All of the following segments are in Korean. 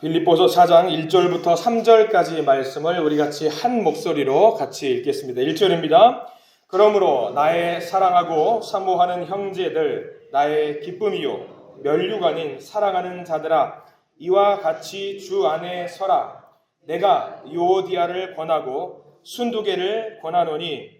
빌립보서 4장 1절부터 3절까지 말씀을 우리 같이 한 목소리로 같이 읽겠습니다. 1절입니다. 그러므로 나의 사랑하고 사모하는 형제들, 나의 기쁨이요 면류관인 사랑하는 자들아, 이와 같이 주 안에 서라. 내가 유오디아를 권하고 순두개를 권하노니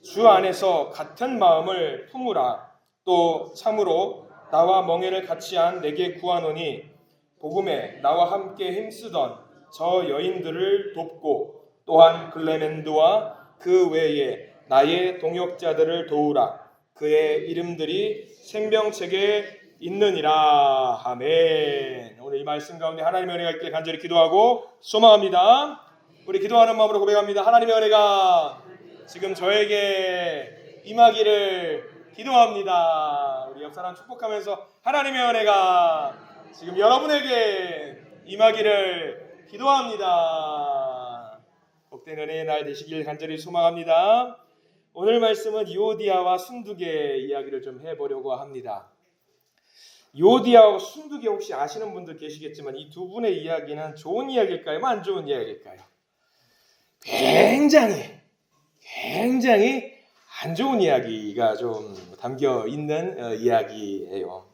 주 안에서 같은 마음을 품으라. 또 참으로 나와 멍에를 같이 한 내게 구하노니 복음에 나와 함께 힘쓰던 저 여인들을 돕고 또한 글레멘드와 그 외에 나의 동역자들을 도우라. 그의 이름들이 생명책에 있느니라. 아멘. 오늘 이 말씀 가운데 하나님의 은혜가 있길 간절히 기도하고 소망합니다. 우리 기도하는 마음으로 고백합니다. 하나님의 은혜가 지금 저에게 임하기를 기도합니다. 우리 옆 사람 축복하면서 하나님의 은혜가 지금 여러분에게 임하기를 기도합니다. 복된 은혜의 날 되시길 간절히 소망합니다. 오늘 말씀은 유오디아와 순두개 이야기를 좀 해보려고 합니다. 유오디아와 순두개 혹시 아시는 분들 계시겠지만 이 두 분의 이야기는 좋은 이야기일까요? 안 좋은 이야기일까요? 굉장히 안 좋은 이야기가 좀 담겨 있는 이야기예요.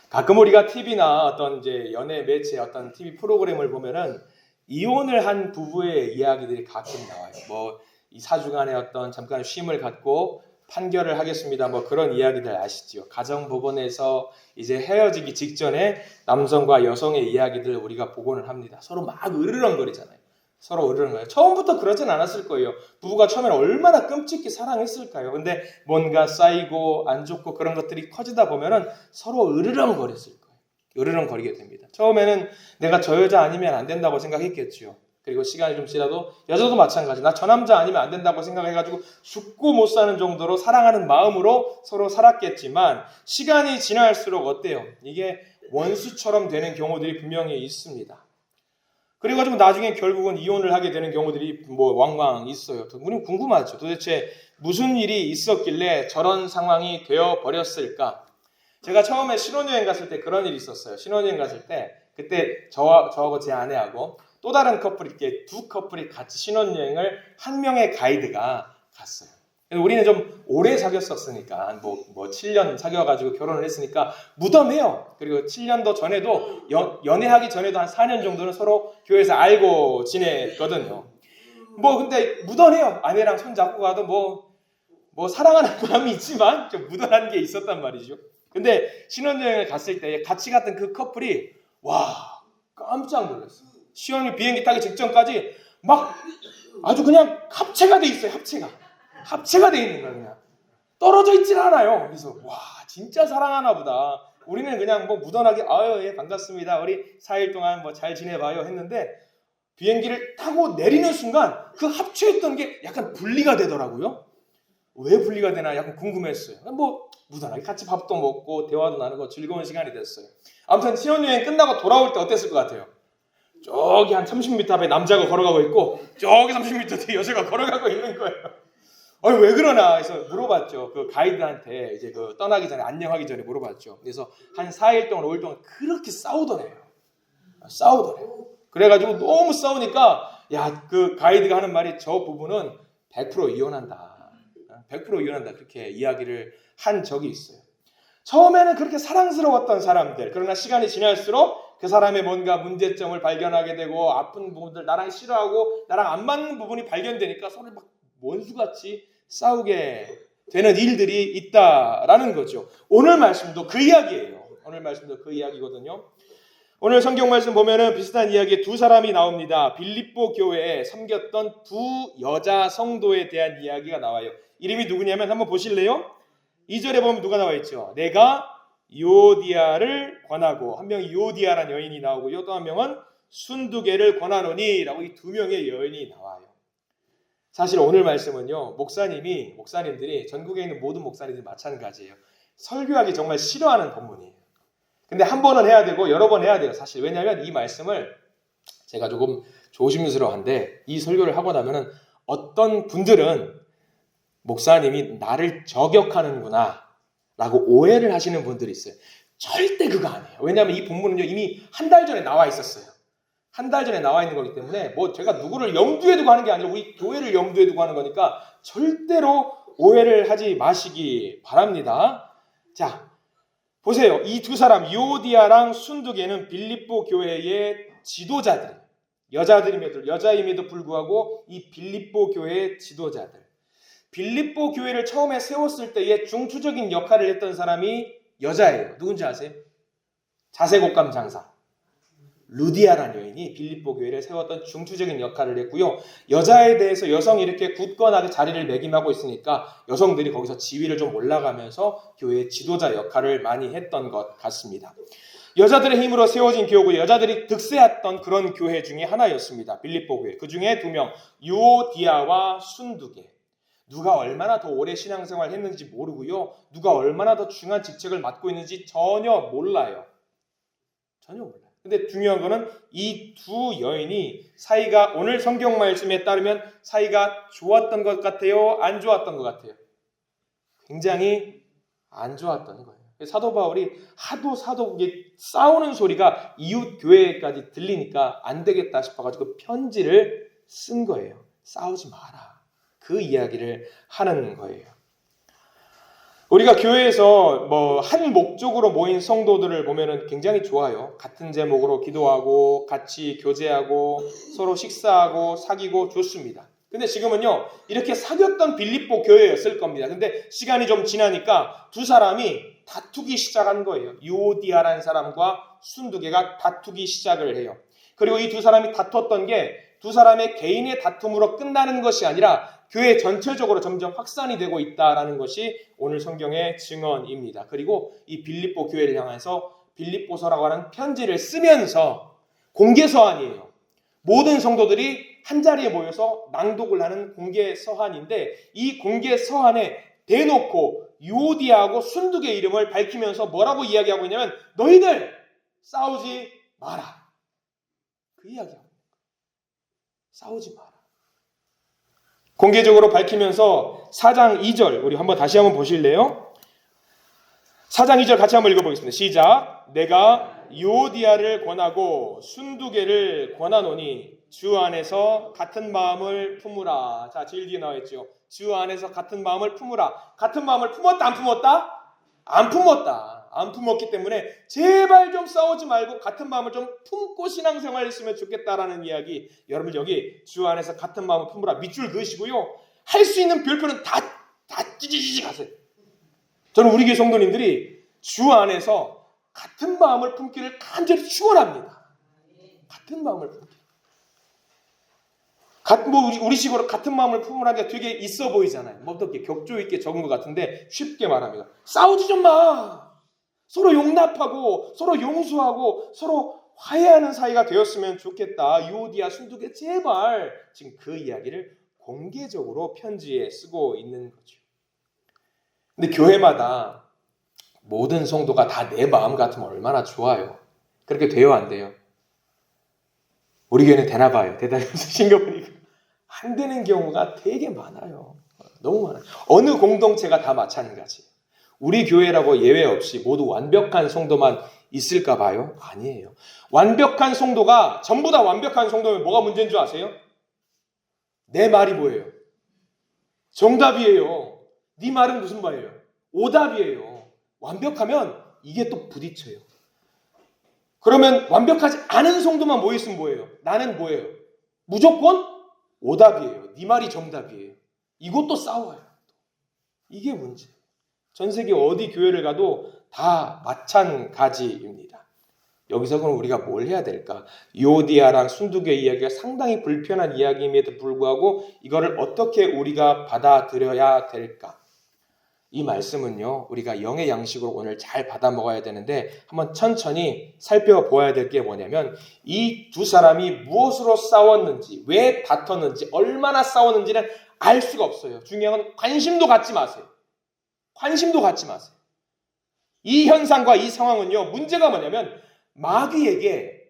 가끔 우리가 TV나 어떤 이제 연예 매체 어떤 TV 프로그램을 보면은 이혼을 한 부부의 이야기들이 가끔 나와요. 뭐 이 사주간의 어떤 잠깐 쉼을 갖고 판결을 하겠습니다. 뭐 그런 이야기들 아시죠? 가정법원에서 이제 헤어지기 직전에 남성과 여성의 이야기들을 우리가 보고는 합니다. 서로 막 으르렁거리잖아요. 서로 으르렁거려요. 처음부터 그러진 않았을 거예요. 부부가 처음에는 얼마나 끔찍히 사랑했을까요? 근데 뭔가 쌓이고 안 좋고 그런 것들이 커지다 보면은 서로 으르렁거렸을 거예요. 으르렁거리게 됩니다. 처음에는 내가 저 여자 아니면 안 된다고 생각했겠죠. 그리고 시간이 좀 지나도 여자도 마찬가지. 나 저 남자 아니면 안 된다고 생각해가지고 죽고 못 사는 정도로 사랑하는 마음으로 서로 살았겠지만 시간이 지날수록 어때요? 이게 원수처럼 되는 경우들이 분명히 있습니다. 그래가지고 나중에 결국은 이혼을 하게 되는 경우들이 뭐 왕왕 있어요. 우리는 궁금하죠. 도대체 무슨 일이 있었길래 저런 상황이 되어 버렸을까? 제가 처음에 신혼여행 갔을 때 그런 일이 있었어요. 신혼여행 갔을 때 그때 저하고 제 아내하고 또 다른 커플 이렇게 두 커플이 같이 신혼여행을 한 명의 가이드가 갔어요. 우리는 좀 오래 사귀었었으니까 뭐 7년 사귀어가지고 결혼을 했으니까 무덤해요. 그리고 7년도 전에도 연애하기 전에도 한 4년 정도는 서로 교회에서 알고 지냈거든요. 뭐 근데 무던해요. 아내랑 손 잡고 가도 뭐 사랑하는 마음이 있지만 좀 무던한 게 있었단 말이죠. 근데 신혼여행을 갔을 때 같이 갔던 그 커플이 와 깜짝 놀랐어요. 시원히 비행기 타기 직전까지 막 아주 그냥 합체가 돼 있어요. 합체가 돼 있는 거야. 그냥 떨어져 있질 않아요. 그래서 와 진짜 사랑하나 보다. 우리는 그냥 뭐 무던하게 아유 예 반갑습니다. 우리 4일 동안 뭐 잘 지내봐요 했는데 비행기를 타고 내리는 순간 그 합체했던 게 약간 분리가 되더라고요. 왜 분리가 되나 약간 궁금했어요. 뭐 무던하게 같이 밥도 먹고 대화도 나누고 즐거운 시간이 됐어요. 아무튼 신혼여행 끝나고 돌아올 때 어땠을 것 같아요? 저기 한 30m 앞에 남자가 걸어가고 있고 저기 30m 뒤에 여자가 걸어가고 있는 거예요. 아니 왜 그러나 해서 물어봤죠. 그 가이드한테 이제 그 떠나기 전에 안녕하기 전에 물어봤죠. 그래서 한 4일 동안 5일 동안 그렇게 싸우더래요. 그래가지고 너무 싸우니까 야 그 가이드가 하는 말이 저 부부는 100% 이혼한다. 100% 이혼한다. 그렇게 이야기를 한 적이 있어요. 처음에는 그렇게 사랑스러웠던 사람들 그러나 시간이 지날수록 그 사람의 뭔가 문제점을 발견하게 되고 아픈 부분들 나랑 싫어하고 나랑 안 맞는 부분이 발견되니까 서로 막 원수같이 싸우게 되는 일들이 있다라는 거죠. 오늘 말씀도 그 이야기예요. 오늘 말씀도 그 이야기거든요. 오늘 성경 말씀 보면은 비슷한 이야기에 두 사람이 나옵니다. 빌립보 교회에 섬겼던 두 여자 성도에 대한 이야기가 나와요. 이름이 누구냐면 한번 보실래요? 2절에 보면 누가 나와 있죠? 내가 유오디아를 권하고 한 명이 유오디아라는 여인이 나오고요. 또 한 명은 순두개를 권하노니 라고 이 두 명의 여인이 나와요. 사실 오늘 말씀은요. 목사님들이 전국에 있는 모든 목사님들이 마찬가지예요. 설교하기 정말 싫어하는 본문이에요. 근데 한 번은 해야 되고 여러 번 해야 돼요. 사실 왜냐하면 이 말씀을 제가 조금 조심스러워한데 이 설교를 하고 나면은 어떤 분들은 목사님이 나를 저격하는구나 라고 오해를 하시는 분들이 있어요. 절대 그거 아니에요. 왜냐하면 이 본문은요 이미 한 달 전에 나와 있었어요. 한 달 전에 나와 있는 거기 때문에 뭐 제가 누구를 염두에 두고 하는 게 아니라 우리 교회를 염두에 두고 하는 거니까 절대로 오해를 하지 마시기 바랍니다. 자, 보세요. 이 두 사람 유오디아랑 순두개는 빌립보 교회의 지도자들, 여자임에도 불구하고 이 빌립보 교회의 지도자들. 빌립보 교회를 처음에 세웠을 때의 중추적인 역할을 했던 사람이 여자예요. 누군지 아세요? 자색옷감 장사 루디아라는 여인이 빌립보 교회를 세웠던 중추적인 역할을 했고요. 여자에 대해서 여성이 이렇게 굳건하게 자리를 매김하고 있으니까 여성들이 거기서 지위를 좀 올라가면서 교회의 지도자 역할을 많이 했던 것 같습니다. 여자들의 힘으로 세워진 교회고 여자들이 득세했던 그런 교회 중에 하나였습니다. 빌립보 교회. 그 중에 두 명, 유오디아와 순두개. 누가 얼마나 더 오래 신앙생활을 했는지 모르고요. 누가 얼마나 더 중요한 직책을 맡고 있는지 전혀 몰라요. 전혀 몰라요. 근데 중요한 거는 이 두 여인이 사이가 오늘 성경 말씀에 따르면 사이가 좋았던 것 같아요? 안 좋았던 것 같아요? 굉장히 안 좋았던 거예요. 사도 바울이 하도 싸우는 소리가 이웃 교회까지 들리니까 안 되겠다 싶어가지고 편지를 쓴 거예요. 싸우지 마라. 그 이야기를 하는 거예요. 우리가 교회에서 한 목적으로 모인 성도들을 보면은 굉장히 좋아요. 같은 제목으로 기도하고 같이 교제하고 서로 식사하고 사귀고 좋습니다. 근데 지금은요, 이렇게 사귀었던 빌립보 교회였을 겁니다. 근데 시간이 좀 지나니까 두 사람이 다투기 시작한 거예요. 유오디아라는 사람과 순두개가 다투기 시작을 해요. 그리고 이 두 사람이 다퉜던 게 두 사람의 개인의 다툼으로 끝나는 것이 아니라 교회 전체적으로 점점 확산이 되고 있다는 것이 오늘 성경의 증언입니다. 그리고 이 빌립보 교회를 향해서 빌립보서라고 하는 편지를 쓰면서 공개서한이에요. 모든 성도들이 한자리에 모여서 낭독을 하는 공개서한인데 이 공개서한에 대놓고 유오디아하고 순두개 이름을 밝히면서 뭐라고 이야기하고 있냐면 너희들 싸우지 마라. 그 이야기합니다. 싸우지 마라. 공개적으로 밝히면서 4장 2절 우리 다시 한번 보실래요? 4장 2절 같이 한번 읽어보겠습니다. 시작. 내가 유오디아를 권하고 순두개를 권하노니 주 안에서 같은 마음을 품으라. 자, 제일 뒤에 나와 있죠. 주 안에서 같은 마음을 품으라. 같은 마음을 품었다 안 품었다? 안 품었다. 안 품었기 때문에 제발 좀 싸우지 말고 같은 마음을 좀 품고 신앙생활을 했으면 좋겠다라는 이야기. 여러분 여기 주 안에서 같은 마음을 품으라 밑줄 그으시고요. 할 수 있는 별표는 다 찌지지지 가세요. 저는 우리 교회 성도님들이 주 안에서 같은 마음을 품기를 간절히 축원합니다. 같은 마음을 품기. 우리식으로 같은 마음을 품으라는 게 되게 있어 보이잖아요. 어떻게 격조 있게 적은 것 같은데 쉽게 말합니다. 싸우지 좀 마. 서로 용납하고 서로 용서하고 서로 화해하는 사이가 되었으면 좋겠다. 유오디아 순두개 제발 지금 그 이야기를 공개적으로 편지에 쓰고 있는 거죠. 근데 교회마다 모든 성도가 다 내 마음 같으면 얼마나 좋아요. 그렇게 돼요 안 돼요? 우리 교회는 되나 봐요. 대답해 주신 거 보니까 안 되는 경우가 되게 많아요. 너무 많아요. 어느 공동체가 다 마찬가지예요. 우리 교회라고 예외 없이 모두 완벽한 성도만 있을까 봐요? 아니에요. 완벽한 성도가 전부 다 완벽한 성도면 뭐가 문제인 줄 아세요? 내 말이 뭐예요? 정답이에요. 네 말은 무슨 말이에요? 오답이에요. 완벽하면 이게 또 부딪혀요. 그러면 완벽하지 않은 성도만 모였으면 뭐예요? 나는 뭐예요? 무조건 오답이에요. 네 말이 정답이에요. 이것도 싸워요. 이게 문제예요. 전 세계 어디 교회를 가도 다 마찬가지입니다. 여기서 그럼 우리가 뭘 해야 될까? 유오디아랑 순두개 이야기가 상당히 불편한 이야기임에도 불구하고 이거를 어떻게 우리가 받아들여야 될까? 이 말씀은요, 우리가 영의 양식으로 오늘 잘 받아 먹어야 되는데 한번 천천히 살펴보아야 될 게 뭐냐면 이 두 사람이 무엇으로 싸웠는지, 왜 다퉜는지, 얼마나 싸웠는지는 알 수가 없어요. 중요한 건 관심도 갖지 마세요. 관심도 갖지 마세요. 이 현상과 이 상황은요, 문제가 뭐냐면 마귀에게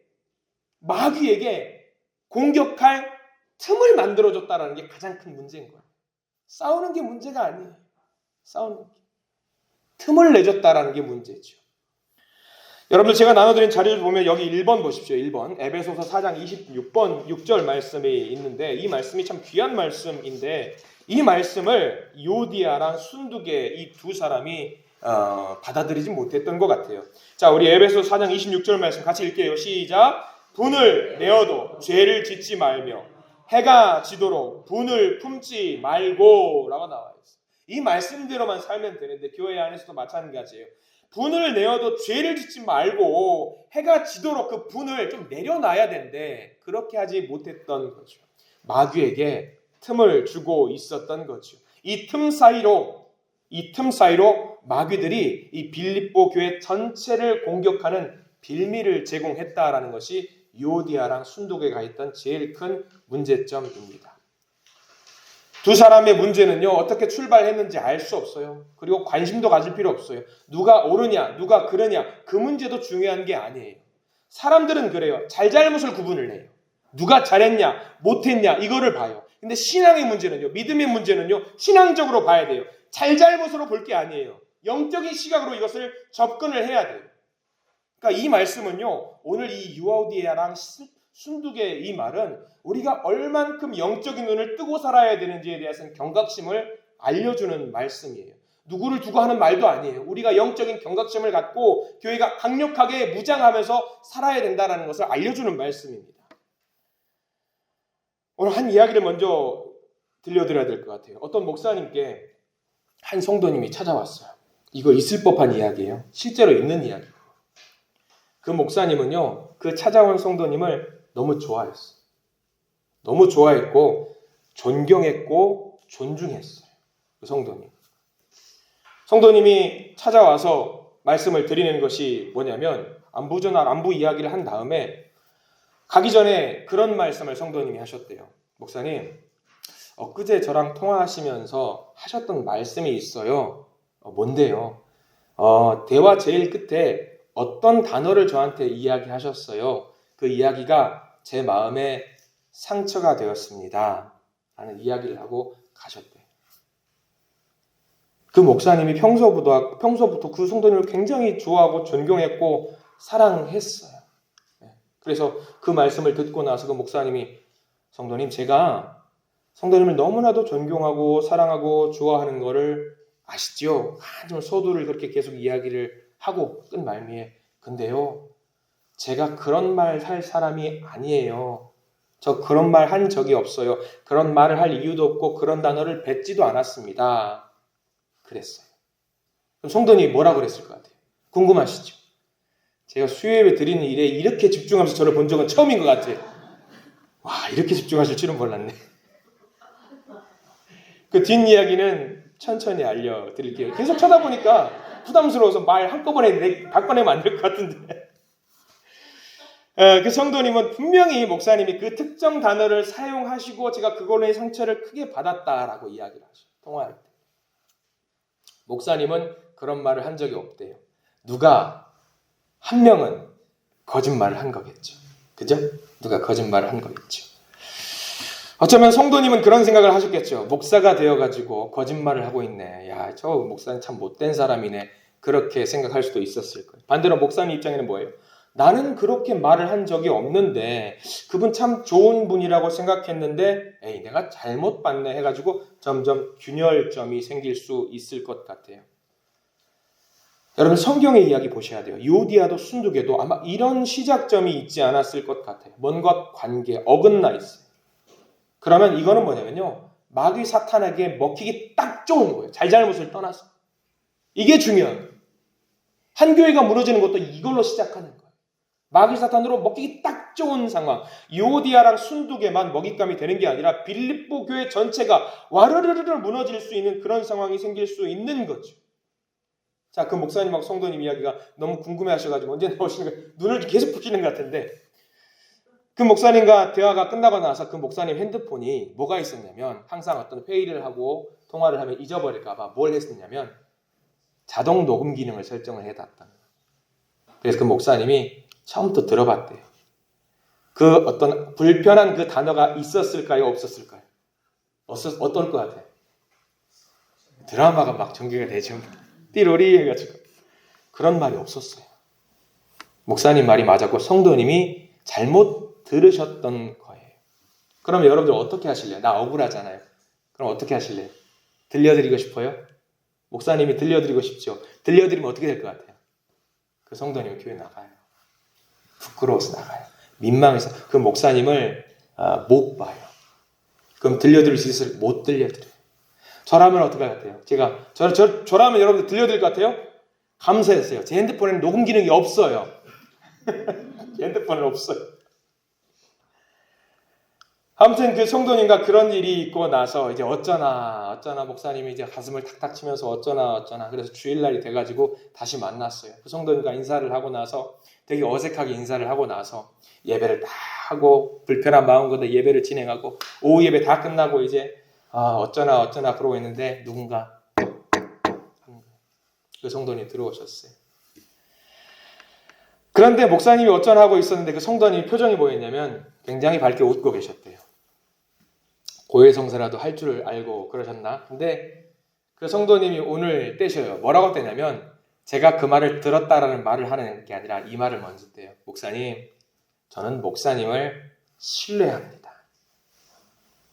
공격할 틈을 만들어줬다는 게 가장 큰 문제인 거예요. 싸우는 게 문제가 아니에요. 싸우는 게. 틈을 내줬다라는 게 문제죠. 여러분들 제가 나눠드린 자료를 보면 여기 1번 보십시오. 1번 에베소서 4장 26번 6절 말씀이 있는데 이 말씀이 참 귀한 말씀인데 이 말씀을 요디아랑 순두계 이 두 사람이 받아들이지 못했던 것 같아요. 자, 우리 에베소 4장 26절 말씀 같이 읽게요. 시작. 분을 내어도 죄를 짓지 말며 해가 지도록 분을 품지 말고 라고 나와 있어요. 이 말씀대로만 살면 되는데 교회 안에서도 마찬가지예요. 분을 내어도 죄를 짓지 말고 해가 지도록 그 분을 좀 내려놔야 되는데 그렇게 하지 못했던 거죠. 마귀에게 틈을 주고 있었던 거죠. 이 틈 사이로 마귀들이 이 빌립보 교회 전체를 공격하는 빌미를 제공했다라는 것이 요디아랑 순두계가 있던 제일 큰 문제점입니다. 두 사람의 문제는요, 어떻게 출발했는지 알 수 없어요. 그리고 관심도 가질 필요 없어요. 누가 옳으냐, 누가 그르냐, 그 문제도 중요한 게 아니에요. 사람들은 그래요. 잘잘못을 구분을 해요. 누가 잘했냐, 못했냐, 이거를 봐요. 근데 신앙의 문제는요, 믿음의 문제는요, 신앙적으로 봐야 돼요. 잘잘못으로 볼 게 아니에요. 영적인 시각으로 이것을 접근을 해야 돼요. 그러니까 이 말씀은요, 오늘 이 유오디아랑 순두계 이 말은 우리가 얼만큼 영적인 눈을 뜨고 살아야 되는지에 대해서는 경각심을 알려주는 말씀이에요. 누구를 두고 하는 말도 아니에요. 우리가 영적인 경각심을 갖고 교회가 강력하게 무장하면서 살아야 된다는 것을 알려주는 말씀입니다. 오늘 한 이야기를 먼저 들려드려야 될 것 같아요. 어떤 목사님께 한 성도님이 찾아왔어요. 이거 있을 법한 이야기예요. 실제로 있는 이야기예요. 그 목사님은요, 그 찾아온 성도님을 너무 좋아했어요. 너무 좋아했고 존경했고 존중했어요. 그 성도님. 성도님이 찾아와서 말씀을 드리는 것이 뭐냐면 안부 이야기를 한 다음에 가기 전에 그런 말씀을 성도님이 하셨대요. 목사님, 엊그제 저랑 통화하시면서 하셨던 말씀이 있어요. 뭔데요? 대화 제일 끝에 어떤 단어를 저한테 이야기하셨어요. 그 이야기가 제 마음에 상처가 되었습니다. 라는 이야기를 하고 가셨대요. 그 목사님이 평소부터 그 성도님을 굉장히 좋아하고 존경했고 사랑했어요. 그래서 그 말씀을 듣고 나서 그 목사님이 성도님, 제가 성도님을 너무나도 존경하고 사랑하고 좋아하는 거를 아시죠? 한참 소두를 그렇게 계속 이야기를 하고 끝 말미에 근데요, 제가 그런 말 할 사람이 아니에요. 저 그런 말 한 적이 없어요. 그런 말을 할 이유도 없고 그런 단어를 뱉지도 않았습니다. 그랬어요. 그럼 성도님이 뭐라고 그랬을 것 같아요? 궁금하시죠? 제가 수요예배 드리는 일에 이렇게 집중하면서 저를 본 적은 처음인 것 같아요. 와, 이렇게 집중하실 줄은 몰랐네. 그 뒷이야기는 천천히 알려드릴게요. 계속 쳐다보니까 부담스러워서 말 한꺼번에 바꿔내면 안 될 것 같은데. 그 성도님은 분명히 목사님이 그 특정 단어를 사용하시고 제가 그걸로 상처를 크게 받았다라고 이야기를 하셔요. 통화할 때. 목사님은 그런 말을 한 적이 없대요. 누가 한 명은 거짓말을 한 거겠죠. 그죠? 누가 거짓말을 한 거겠죠. 어쩌면 성도님은 그런 생각을 하셨겠죠. 목사가 되어가지고 거짓말을 하고 있네. 야, 저 목사는 참 못된 사람이네. 그렇게 생각할 수도 있었을 거예요. 반대로 목사님 입장에는 뭐예요? 나는 그렇게 말을 한 적이 없는데 그분 참 좋은 분이라고 생각했는데 에이, 내가 잘못 봤네 해가지고 점점 균열점이 생길 수 있을 것 같아요. 여러분 성경의 이야기 보셔야 돼요. 요디아도 순두계도 아마 이런 시작점이 있지 않았을 것 같아요. 뭔가 관계, 어긋나 있어요. 그러면 이거는 뭐냐면요. 마귀 사탄에게 먹히기 딱 좋은 거예요. 잘잘못을 떠나서. 이게 중요한 거예요. 한 교회가 무너지는 것도 이걸로 시작하는 거예요. 마귀 사탄으로 먹히기 딱 좋은 상황. 요디아랑 순두계만 먹잇감이 되는 게 아니라 빌립보 교회 전체가 와르르르 무너질 수 있는 그런 상황이 생길 수 있는 거죠. 자, 그 목사님하고 성도님 이야기가 너무 궁금해하셔가지고 언제 나오시는 거예요? 눈을 계속 부시는 것 같은데 그 목사님과 대화가 끝나고 나서 그 목사님 핸드폰이 뭐가 있었냐면 항상 어떤 회의를 하고 통화를 하면 잊어버릴까 봐 뭘 했었냐면 자동 녹음 기능을 설정을 해놨다는 거예요. 그래서 그 목사님이 처음부터 들어봤대요. 그 어떤 불편한 그 단어가 있었을까요? 없었을까요? 어떨 것 같아요? 드라마가 막 전개가 되죠. 띠로리 해가지고 그런 말이 없었어요. 목사님 말이 맞았고 성도님이 잘못 들으셨던 거예요. 그럼 여러분들 어떻게 하실래요? 나 억울하잖아요. 그럼 어떻게 하실래요? 들려드리고 싶어요? 목사님이 들려드리고 싶죠. 들려드리면 어떻게 될 것 같아요? 그 성도님은 교회 나가요. 부끄러워서 나가요. 민망해서 그 목사님을 못 봐요. 그럼 들려드릴 수 있을 못 들려드려요. 저라면 어떻게 할 것 같아요? 저라면 여러분들 들려드릴 것 같아요? 감사했어요. 제 핸드폰에는 녹음 기능이 없어요. 제 핸드폰은 없어요. 아무튼 그 성도님과 그런 일이 있고 나서 이제 어쩌나 목사님이 이제 가슴을 탁탁 치면서 어쩌나 그래서 주일날이 돼가지고 다시 만났어요. 그 성도님과 인사를 하고 나서 되게 어색하게 인사를 하고 나서 예배를 다 하고 불편한 마음 가운데 예배를 진행하고 오후 예배 다 끝나고 이제 어쩌나 그러고 있는데 누군가 그 성도님이 들어오셨어요. 그런데 목사님이 어쩌나 하고 있었는데 그 성도님이 표정이 뭐였냐면 굉장히 밝게 웃고 계셨대요. 고해성사라도 할 줄 알고 그러셨나? 근데 그 성도님이 오늘 떼셔요. 뭐라고 떼냐면 제가 그 말을 들었다라는 말을 하는 게 아니라 이 말을 먼저 떼요. 목사님, 저는 목사님을 신뢰합니다.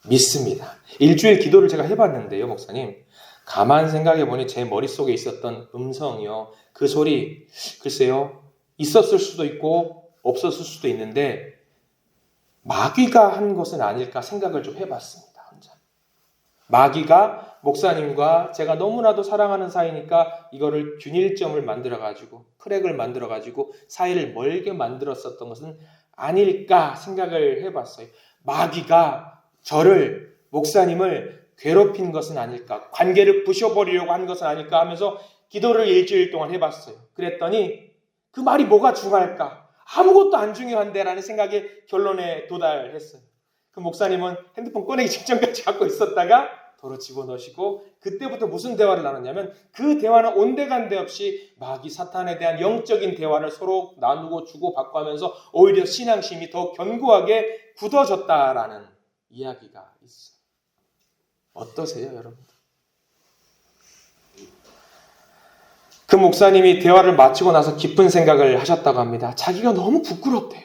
믿습니다. 일주일 기도를 제가 해봤는데요, 목사님. 가만 생각해보니 제 머릿속에 있었던 음성이요. 그 소리, 글쎄요. 있었을 수도 있고 없었을 수도 있는데 마귀가 한 것은 아닐까 생각을 좀 해봤습니다. 혼자. 마귀가 목사님과 제가 너무나도 사랑하는 사이니까 이거를 균일점을 만들어가지고 크랙을 만들어가지고 사이를 멀게 만들었었던 것은 아닐까 생각을 해봤어요. 마귀가 저를 목사님을 괴롭힌 것은 아닐까, 관계를 부셔버리려고 한 것은 아닐까 하면서 기도를 일주일 동안 해봤어요. 그랬더니 그 말이 뭐가 중요할까? 아무것도 안 중요한데 라는 생각에 결론에 도달했어요. 그 목사님은 핸드폰 꺼내기 직전까지 갖고 있었다가 도로 집어넣으시고 그때부터 무슨 대화를 나눴냐면 그 대화는 온데간데 없이 마귀 사탄에 대한 영적인 대화를 서로 나누고 주고받고 하면서 오히려 신앙심이 더 견고하게 굳어졌다라는 이야기가 있어요. 어떠세요, 여러분? 그 목사님이 대화를 마치고 나서 깊은 생각을 하셨다고 합니다. 자기가 너무 부끄럽대요.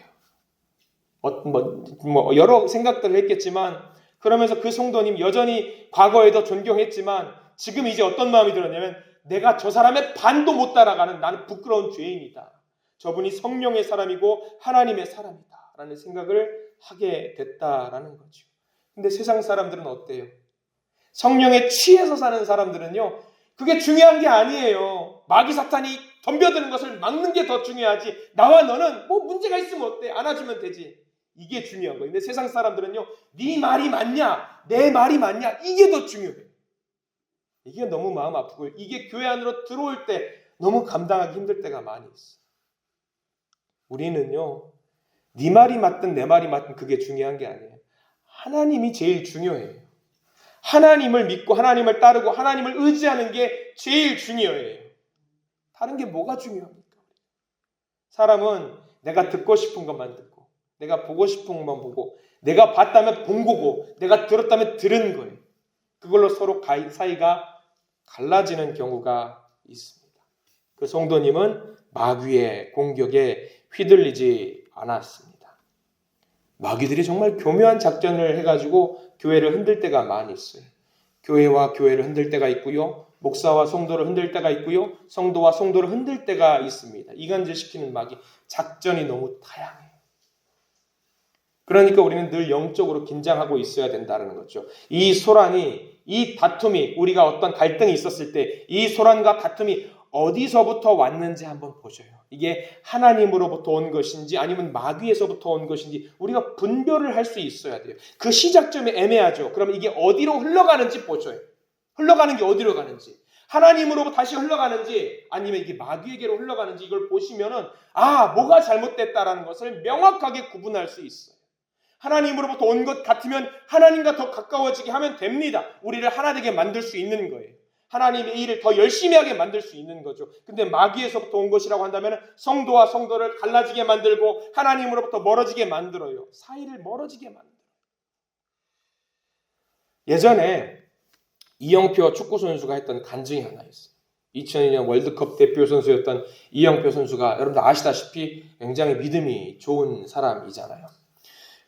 여러 생각들을 했겠지만 그러면서 그 성도님 여전히 과거에도 존경했지만 지금 이제 어떤 마음이 들었냐면 내가 저 사람의 반도 못 따라가는 나는 부끄러운 죄인이다. 저분이 성령의 사람이고 하나님의 사람이다. 라는 생각을 하게 됐다라는 거죠. 근데 세상 사람들은 어때요? 성령에 취해서 사는 사람들은요. 그게 중요한 게 아니에요. 마귀 사탄이 덤벼드는 것을 막는 게 더 중요하지. 나와 너는 뭐 문제가 있으면 어때? 안아주면 되지. 이게 중요한 거예요. 근데 세상 사람들은요. 네 말이 맞냐? 내 말이 맞냐? 이게 더 중요해요. 이게 너무 마음 아프고 이게 교회 안으로 들어올 때 너무 감당하기 힘들 때가 많이 있어요. 우리는요. 네 말이 맞든 내 말이 맞든 그게 중요한 게 아니에요. 하나님이 제일 중요해요. 하나님을 믿고 하나님을 따르고 하나님을 의지하는 게 제일 중요해요. 다른 게 뭐가 중요합니까? 사람은 내가 듣고 싶은 것만 듣고 내가 보고 싶은 것만 보고 내가 봤다면 본 거고 내가 들었다면 들은 거예요. 그걸로 서로 사이가 갈라지는 경우가 있습니다. 그 성도님은 마귀의 공격에 휘둘리지 않았습니다. 마귀들이 정말 교묘한 작전을 해가지고 교회를 흔들 때가 많이 있어요. 교회와 교회를 흔들 때가 있고요. 목사와 성도를 흔들 때가 있고요. 성도와 성도를 흔들 때가 있습니다. 이간질시키는 마귀 작전이 너무 다양해요. 그러니까 우리는 늘 영적으로 긴장하고 있어야 된다는 거죠. 이 소란이, 이 다툼이 우리가 어떤 갈등이 있었을 때 이 소란과 다툼이 어디서부터 왔는지 한번 보셔요. 이게 하나님으로부터 온 것인지 아니면 마귀에서부터 온 것인지 우리가 분별을 할 수 있어야 돼요. 그 시작점이 애매하죠. 그럼 이게 어디로 흘러가는지 보셔요. 흘러가는 게 어디로 가는지. 하나님으로부터 다시 흘러가는지 아니면 이게 마귀에게로 흘러가는지 이걸 보시면은 뭐가 잘못됐다라는 것을 명확하게 구분할 수 있어요. 하나님으로부터 온 것 같으면 하나님과 더 가까워지게 하면 됩니다. 우리를 하나 되게 만들 수 있는 거예요. 하나님의 일을 더 열심히 하게 만들 수 있는 거죠. 근데 마귀에서부터 온 것이라고 한다면 성도와 성도를 갈라지게 만들고 하나님으로부터 멀어지게 만들어요. 사이를 멀어지게 만들어요. 예전에 이영표 축구 선수가 했던 간증이 하나 있어요. 2002년 월드컵 대표 선수였던 이영표 선수가 여러분들 아시다시피 굉장히 믿음이 좋은 사람이잖아요.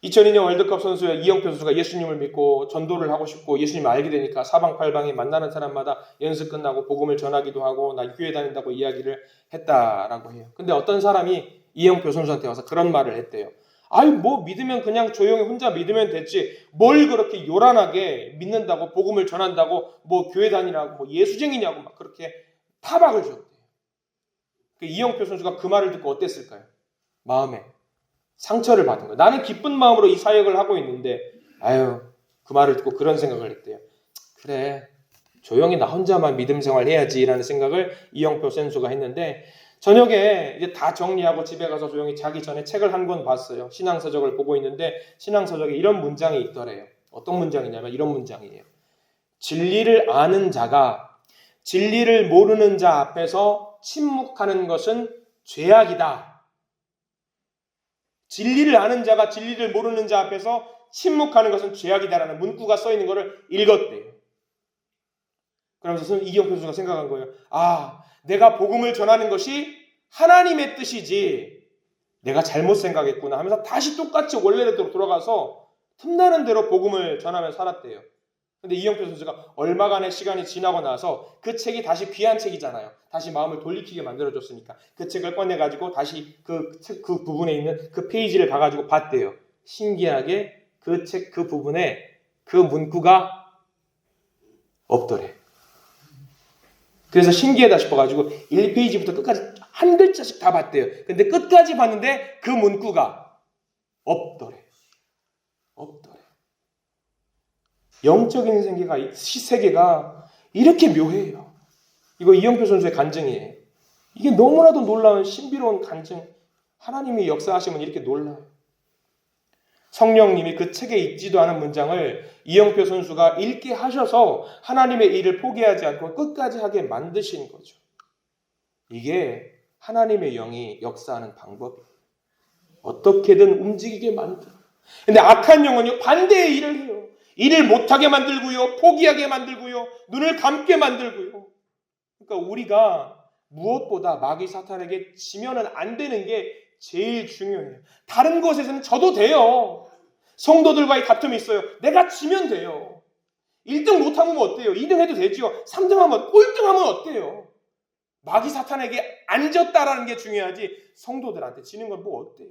2002년 월드컵 선수의 이영표 선수가 예수님을 믿고 전도를 하고 싶고 예수님을 알게 되니까 사방팔방에 만나는 사람마다 연습 끝나고 복음을 전하기도 하고 나 교회 다닌다고 이야기를 했다라고 해요. 근데 어떤 사람이 이영표 선수한테 와서 그런 말을 했대요. 아유 뭐 믿으면 그냥 조용히 혼자 믿으면 됐지 뭘 그렇게 요란하게 믿는다고 복음을 전한다고 뭐 교회 다니라고 뭐 예수쟁이냐고 막 그렇게 타박을 줬대요. 이영표 선수가 그 말을 듣고 어땠을까요? 마음에 상처를 받은 거예요. 나는 기쁜 마음으로 이 사역을 하고 있는데 아유 그 말을 듣고 그런 생각을 했대요. 그래 조용히 나 혼자만 믿음 생활 해야지 라는 생각을 이영표 선수가 했는데 저녁에 이제 다 정리하고 집에 가서 조용히 자기 전에 책을 한 권 봤어요. 신앙서적을 보고 있는데 신앙서적에 이런 문장이 있더래요. 어떤 문장이냐면 이런 문장이에요. 진리를 아는 자가 진리를 모르는 자 앞에서 침묵하는 것은 죄악이다. 진리를 아는 자가 진리를 모르는 자 앞에서 침묵하는 것은 죄악이다라는 문구가 써 있는 것을 읽었대요. 그러면서 이영표 선수가 생각한 거예요. 아, 내가 복음을 전하는 것이 하나님의 뜻이지 내가 잘못 생각했구나 하면서 다시 똑같이 원래대로 돌아가서 틈나는 대로 복음을 전하며 살았대요. 근데 이영표 선수가 얼마간의 시간이 지나고 나서 그 책이 다시 귀한 책이잖아요. 다시 마음을 돌이키게 만들어줬으니까 그 책을 꺼내가지고 다시 그 부분에 있는 그 페이지를 봐가지고 봤대요. 신기하게 그 책 그 부분에 그 문구가 없더래. 그래서 신기하다 싶어가지고 1페이지부터 끝까지 한 글자씩 다 봤대요. 근데 끝까지 봤는데 그 문구가 없더래. 영적인 세계가 이렇게 묘해요. 이거 이영표 선수의 간증이에요. 이게 너무나도 놀라운 신비로운 간증. 하나님이 역사하시면 이렇게 놀라요. 성령님이 그 책에 있지도 않은 문장을 이영표 선수가 읽게 하셔서 하나님의 일을 포기하지 않고 끝까지 하게 만드신 거죠. 이게 하나님의 영이 역사하는 방법이에요. 어떻게든 움직이게 만들어요. 근데 악한 영은요 반대의 일을 해요. 일을 못하게 만들고요. 포기하게 만들고요. 눈을 감게 만들고요. 그러니까 우리가 무엇보다 마귀 사탄에게 지면은 안 되는 게 제일 중요해요. 다른 것에서는 져도 돼요. 성도들과의 다툼이 있어요. 내가 지면 돼요. 1등 못하면 어때요? 2등 해도 되죠. 3등 하면 꼴등하면 어때요? 마귀 사탄에게 안 졌다라는 게 중요하지 성도들한테 지는 건 뭐 어때요?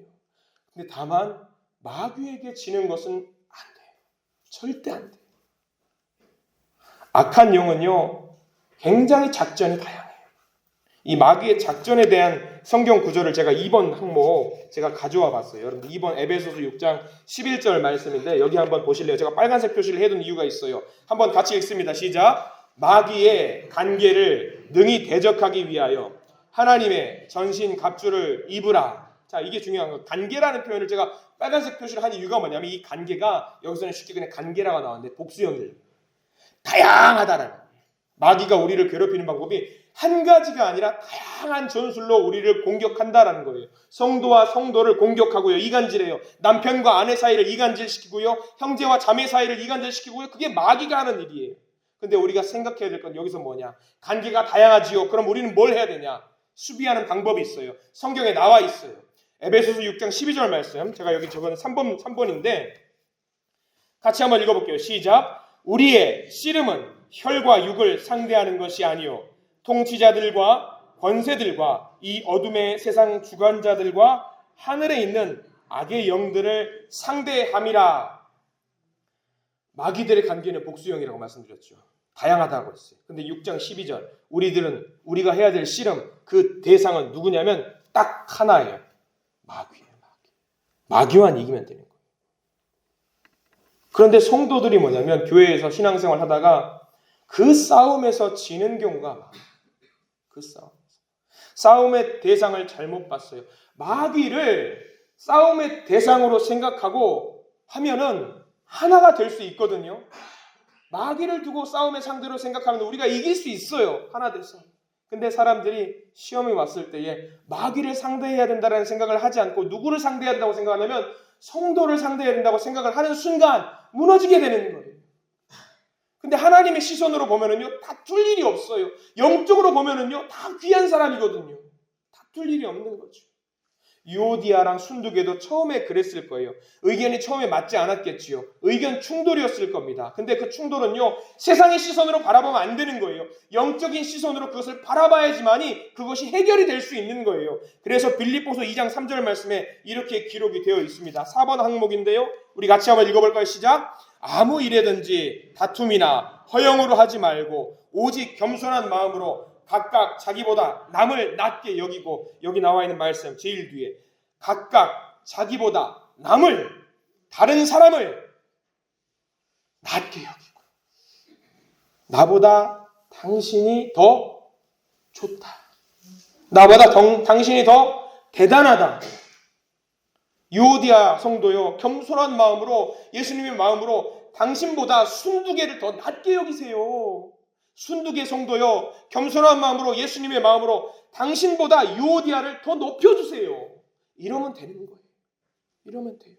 근데 다만 마귀에게 지는 것은 안 돼요. 절대 안 돼요. 악한 영은요 굉장히 작전이 다양해요. 이 마귀의 작전에 대한 성경 구절을 제가 2번 항목 제가 가져와 봤어요. 여러분 2번 에베소서 6장 11절 말씀인데 여기 한번 보실래요? 제가 빨간색 표시를 해둔 이유가 있어요. 한번 같이 읽습니다. 시작. 마귀의 간계를 능히 대적하기 위하여 하나님의 전신 갑주를 입으라. 자, 이게 중요한 거예요. 간계라는 표현을 제가 빨간색 표시를 한 이유가 뭐냐면 이 간계가 여기서는 쉽게 그냥 간계라가 나왔는데 복수형들 다양하다라는 거예요. 마귀가 우리를 괴롭히는 방법이 한 가지가 아니라 다양한 전술로 우리를 공격한다라는 거예요. 성도와 성도를 공격하고요. 이간질해요. 남편과 아내 사이를 이간질시키고요. 형제와 자매 사이를 이간질시키고요. 그게 마귀가 하는 일이에요. 근데 우리가 생각해야 될 건 여기서 뭐냐? 관계가 다양하지요. 그럼 우리는 뭘 해야 되냐? 수비하는 방법이 있어요. 성경에 나와 있어요. 에베소서 6장 12절 말씀. 제가 여기 적은 3번인데 같이 한번 읽어볼게요. 시작. 우리의 씨름은 혈과 육을 상대하는 것이 아니요 통치자들과 권세들과 이 어둠의 세상 주관자들과 하늘에 있는 악의 영들을 상대함이라. 마귀들의 관계는 복수형이라고 말씀드렸죠. 다양하다고 했어요. 근데 6장 12절 우리가 해야 될 씨름 그 대상은 누구냐면 딱 하나예요. 마귀예요. 마귀만 이기면 되는 거예요. 그런데 성도들이 뭐냐면 교회에서 신앙생활 하다가 그 싸움에서 지는 경우가 많아요. 그 싸움의 대상을 잘못 봤어요. 마귀를 싸움의 대상으로 생각하고 하면은 하나가 될 수 있거든요. 마귀를 두고 싸움의 상대로 생각하면 우리가 이길 수 있어요. 하나 돼서. 근데 사람들이 시험이 왔을 때에 마귀를 상대해야 된다는 생각을 하지 않고 누구를 상대해야 된다고 생각하냐면 성도를 상대해야 된다고 생각을 하는 순간 무너지게 되는 거예요. 근데 하나님의 시선으로 보면은요, 다툴 일이 없어요. 영적으로 보면은요, 다 귀한 사람이거든요. 다툴 일이 없는 거죠. 유오디아랑 순두개도 처음에 그랬을 거예요. 의견이 처음에 맞지 않았겠지요. 의견 충돌이었을 겁니다. 근데 그 충돌은요, 세상의 시선으로 바라보면 안 되는 거예요. 영적인 시선으로 그것을 바라봐야지만이 그것이 해결이 될 수 있는 거예요. 그래서 빌립보서 2장 3절 말씀에 이렇게 기록이 되어 있습니다. 4번 항목인데요. 우리 같이 한번 읽어볼까요? 시작. 아무 일에든지 다툼이나 허영으로 하지 말고 오직 겸손한 마음으로 각각 자기보다 남을 낮게 여기고, 여기 나와 있는 말씀 제일 뒤에 각각 자기보다 남을, 다른 사람을 낮게 여기고, 나보다 당신이 더 좋다, 나보다 당신이 더 대단하다. 유오디아 성도요, 겸손한 마음으로, 예수님의 마음으로 당신보다 순두개를 더 낮게 여기세요. 순두개 성도요, 겸손한 마음으로, 예수님의 마음으로 당신보다 유오디아를 더 높여주세요. 이러면 되는 거예요. 이러면 돼요.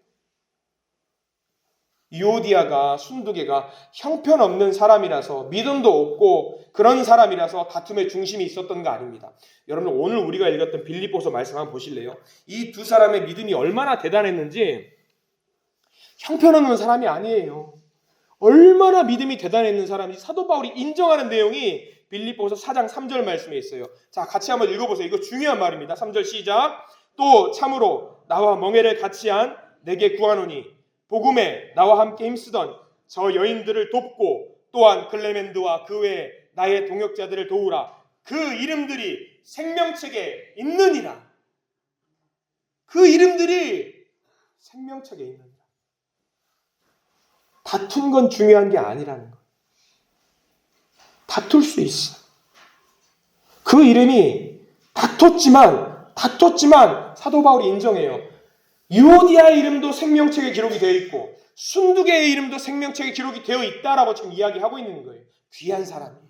유오디아가, 순두개가 형편없는 사람이라서, 믿음도 없고 그런 사람이라서 다툼의 중심이 있었던 거 아닙니다. 여러분, 오늘 우리가 읽었던 빌립보서 말씀 한번 보실래요? 이 두 사람의 믿음이 얼마나 대단했는지. 형편없는 사람이 아니에요. 얼마나 믿음이 대단했는 사람인지 사도 바울이 인정하는 내용이 빌립보서 4장 3절 말씀에 있어요. 자, 같이 한번 읽어보세요. 이거 중요한 말입니다. 3절 시작. 또 참으로 나와 멍에를 같이 한 내게 구하노니 복음에 나와 함께 힘쓰던 저 여인들을 돕고 또한 클레멘드와 그 외에 나의 동역자들을 도우라. 그 이름들이 생명책에 있느니라. 그 이름들이 생명책에 있느니라. 다툰 건 중요한 게 아니라는 거예요. 다툴 수 있어. 그 이름이 다퉜지만 사도 바울이 인정해요. 유오디아의 이름도 생명책에 기록이 되어 있고 순두개의 이름도 생명책에 기록이 되어 있다라고 지금 이야기하고 있는 거예요. 귀한 사람이에요.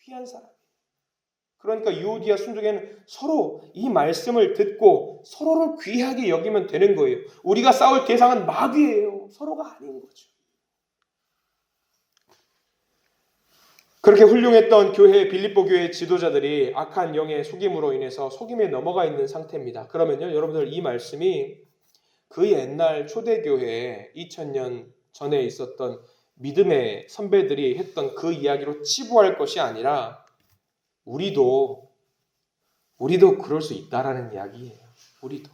귀한 사람. 그러니까 유오디아, 순두개는 서로 이 말씀을 듣고 서로를 귀하게 여기면 되는 거예요. 우리가 싸울 대상은 마귀예요. 서로가 아닌 거죠. 그렇게 훌륭했던 교회, 빌립보 교회 지도자들이 악한 영의 속임으로 인해서 속임에 넘어가 있는 상태입니다. 그러면요, 여러분들 이 말씀이 그 옛날 초대교회에 2000년 전에 있었던 믿음의 선배들이 했던 그 이야기로 치부할 것이 아니라 우리도 그럴 수 있다라는 이야기예요. 우리도.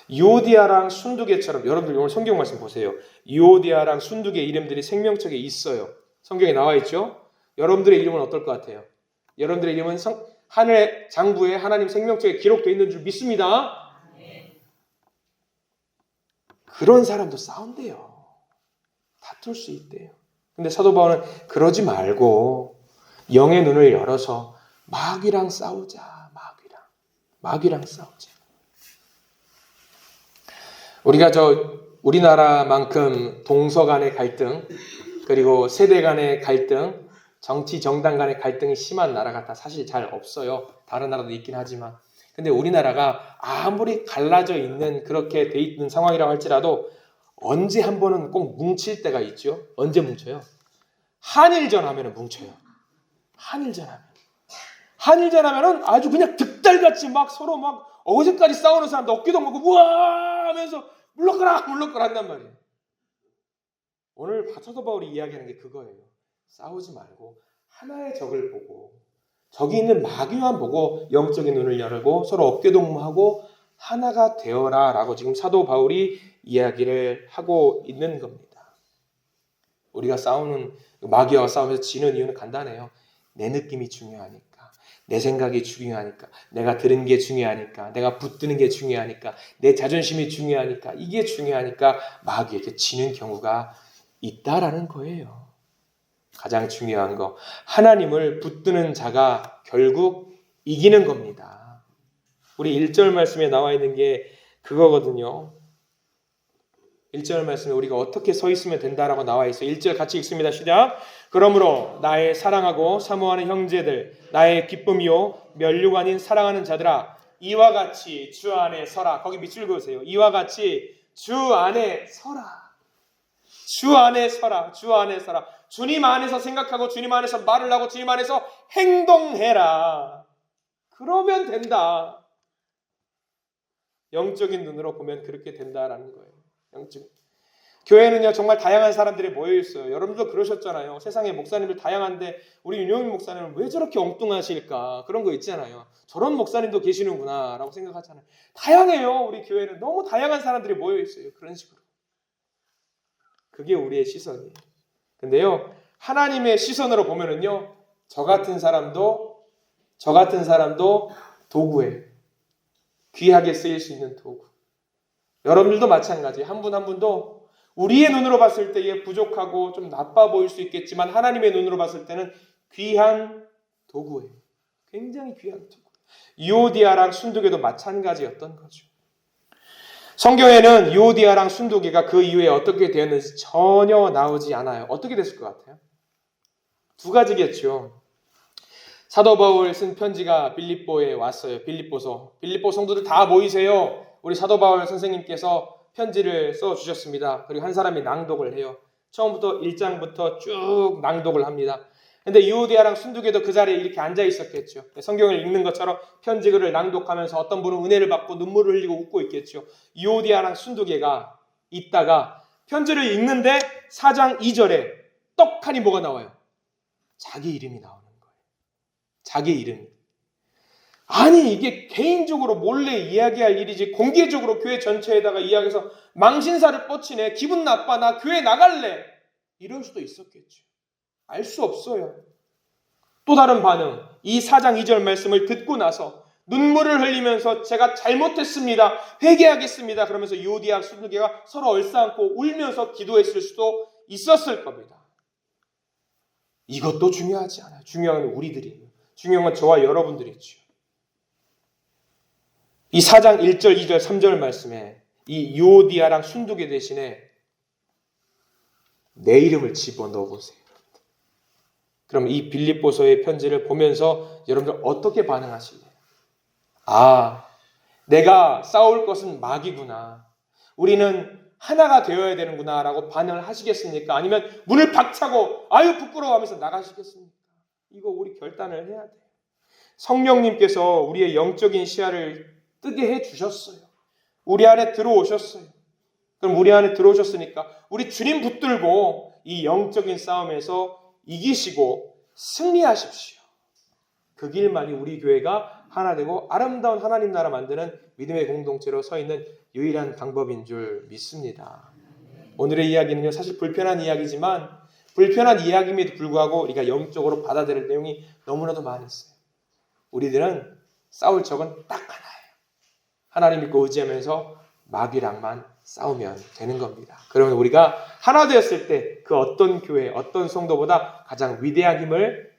유오디아랑 순두개처럼, 여러분들 오늘 성경 말씀 보세요. 유오디아랑 순두개 이름들이 생명책에 있어요. 성경에 나와 있죠? 여러분들의 이름은 어떨 것 같아요? 여러분들의 이름은 하늘의 장부에 하나님 생명책에 기록되어 있는 줄 믿습니다. 그런 사람도 싸운대요. 다툴 수 있대요. 근데 사도 바울은 그러지 말고 영의 눈을 열어서 마귀랑 싸우자. 마귀랑 싸우자. 우리가 우리나라만큼 동서 간의 갈등, 그리고 세대 간의 갈등, 정치 정당 간의 갈등이 심한 나라가 다 사실 잘 없어요. 다른 나라도 있긴 하지만. 근데 우리나라가 아무리 갈라져 있는, 그렇게 돼 있는 상황이라고 할지라도 언제 한 번은 꼭 뭉칠 때가 있죠. 언제 뭉쳐요? 한일전 하면은 뭉쳐요. 한일전 하면은 아주 그냥 득달같이 막 서로 막 어제까지 싸우는 사람도 어깨도 먹고 우와 하면서 물러가라 한단 말이에요. 오늘 사도 바울이 이야기하는 게 그거예요. 싸우지 말고 하나의 적을 보고, 적이 있는 마귀만 보고 영적인 눈을 열고 서로 어깨동무하고 하나가 되어라 라고 지금 사도 바울이 이야기를 하고 있는 겁니다. 우리가 마귀와 싸우면서 지는 이유는 간단해요. 내 느낌이 중요하니까, 내 생각이 중요하니까, 내가 들은 게 중요하니까, 내가 붙드는 게 중요하니까, 내 자존심이 중요하니까, 이게 중요하니까 마귀에게 지는 경우가 있다라는 거예요. 가장 중요한 거, 하나님을 붙드는 자가 결국 이기는 겁니다. 우리 1절 말씀에 나와 있는 게 그거거든요. 1절 말씀에 우리가 어떻게 서 있으면 된다라고 나와 있어요. 1절 같이 읽습니다. 시작. 그러므로 나의 사랑하고 사모하는 형제들, 나의 기쁨이요 면류가 아닌 사랑하는 자들아, 이와 같이 주 안에 서라. 거기 밑줄 그으세요. 이와 같이 주 안에 서라. 주 안에 서라. 주 안에 서라. 주님 안에서 생각하고 주님 안에서 말을 하고 주님 안에서 행동해라. 그러면 된다. 영적인 눈으로 보면 그렇게 된다라는 거예요. 영적. 교회는요 정말 다양한 사람들이 모여 있어요. 여러분도 그러셨잖아요. 세상에 목사님들 다양한데 우리 윤영민 목사님은 왜 저렇게 엉뚱하실까? 그런 거 있잖아요. 저런 목사님도 계시는구나 라고 생각하잖아요. 다양해요. 우리 교회는 너무 다양한 사람들이 모여 있어요. 그런 식으로. 그게 우리의 시선이에요. 근데요 하나님의 시선으로 보면은요 저 같은 사람도 도구예요. 귀하게 쓰일 수 있는 도구. 여러분들도 마찬가지. 한 분 한 분도 우리의 눈으로 봤을 때에 부족하고 좀 나빠 보일 수 있겠지만 하나님의 눈으로 봤을 때는 귀한 도구예요. 굉장히 귀한 도구. 유오디아랑 순두개도 마찬가지였던 거죠. 성경에는 유오디아랑 순두개가 그 이후에 어떻게 되었는지 전혀 나오지 않아요. 어떻게 됐을 것 같아요? 두 가지겠죠. 사도 바울 쓴 편지가 빌립보에 왔어요. 빌립보 성도들 다 모이세요. 우리 사도 바울 선생님께서 편지를 써주셨습니다. 그리고 한 사람이 낭독을 해요. 처음부터 1장부터 쭉 낭독을 합니다. 근데 유오디아랑 순두개도 그 자리에 이렇게 앉아 있었겠죠. 성경을 읽는 것처럼 편지글을 낭독하면서 어떤 분은 은혜를 받고 눈물을 흘리고 웃고 있겠죠. 유오디아랑 순두개가 있다가 편지를 읽는데 4장 2절에 떡하니 뭐가 나와요? 자기 이름이 나오는 거예요. 자기 이름. 아니 이게 개인적으로 몰래 이야기할 일이지 공개적으로 교회 전체에다가 이야기해서 망신사를 뻗치네. 기분 나빠. 나 교회 나갈래. 이럴 수도 있었겠죠. 알 수 없어요. 또 다른 반응. 이 4장 2절 말씀을 듣고 나서 눈물을 흘리면서 제가 잘못했습니다. 회개하겠습니다. 그러면서 유오디아 순두개가 서로 얼싸안고 울면서 기도했을 수도 있었을 겁니다. 이것도 중요하지 않아요. 중요한 건 우리들이에요. 중요한 건 저와 여러분들이죠. 이 4장 1절, 2절, 3절 말씀에 이 유오디아랑 순두개 대신에 내 이름을 집어넣어 보세요. 그럼 이 빌립보서의 편지를 보면서 여러분들 어떻게 반응하실래요? 아, 내가 싸울 것은 마귀구나. 우리는 하나가 되어야 되는구나 라고 반응을 하시겠습니까? 아니면 문을 박차고 아유 부끄러워하면서 나가시겠습니까? 이거 우리 결단을 해야 돼요. 성령님께서 우리의 영적인 시야를 뜨게 해주셨어요. 우리 안에 들어오셨어요. 그럼 우리 안에 들어오셨으니까 우리 주님 붙들고 이 영적인 싸움에서 이기시고 승리하십시오. 그 길만이 우리 교회가 하나 되고 아름다운 하나님 나라 만드는 믿음의 공동체로 서 있는 유일한 방법인 줄 믿습니다. 오늘의 이야기는요 사실 불편한 이야기지만 불편한 이야기임에도 불구하고 우리가 영적으로 받아들일 내용이 너무나도 많이 있어요. 우리들은 싸울 적은 딱 하나예요. 하나님 믿고 의지하면서 마귀랑만 싸우면 되는 겁니다. 그러면 우리가 하나 되었을 때 그 어떤 교회, 어떤 성도보다 가장 위대한 힘을,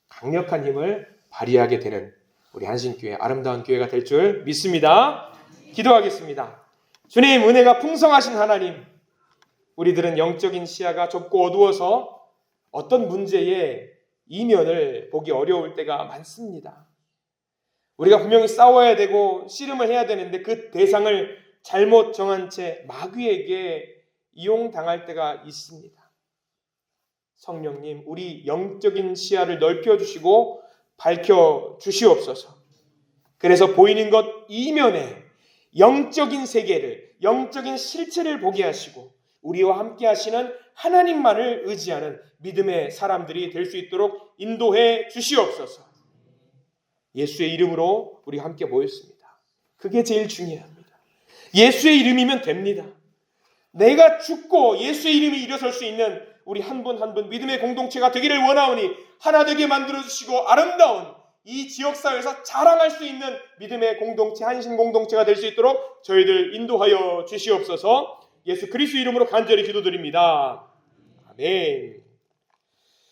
강력한 힘을 발휘하게 되는 우리 한신교회, 아름다운 교회가 될 줄 믿습니다. 기도하겠습니다. 주님, 은혜가 풍성하신 하나님, 우리들은 영적인 시야가 좁고 어두워서 어떤 문제의 이면을 보기 어려울 때가 많습니다. 우리가 분명히 싸워야 되고 씨름을 해야 되는데 그 대상을 잘못 정한 채 마귀에게 이용당할 때가 있습니다. 성령님, 우리 영적인 시야를 넓혀주시고 밝혀주시옵소서. 그래서 보이는 것 이면에 영적인 세계를, 영적인 실체를 보게 하시고 우리와 함께 하시는 하나님만을 의지하는 믿음의 사람들이 될 수 있도록 인도해 주시옵소서. 예수의 이름으로 우리 함께 모였습니다. 그게 제일 중요합니다. 예수의 이름이면 됩니다. 내가 죽고 예수의 이름이 일어설 수 있는 우리 한 분 한 분 믿음의 공동체가 되기를 원하오니 하나 되게 만들어주시고 아름다운 이 지역사회에서 자랑할 수 있는 믿음의 공동체, 한신 공동체가 될 수 있도록 저희들 인도하여 주시옵소서. 예수 그리스도 이름으로 간절히 기도드립니다. 아멘.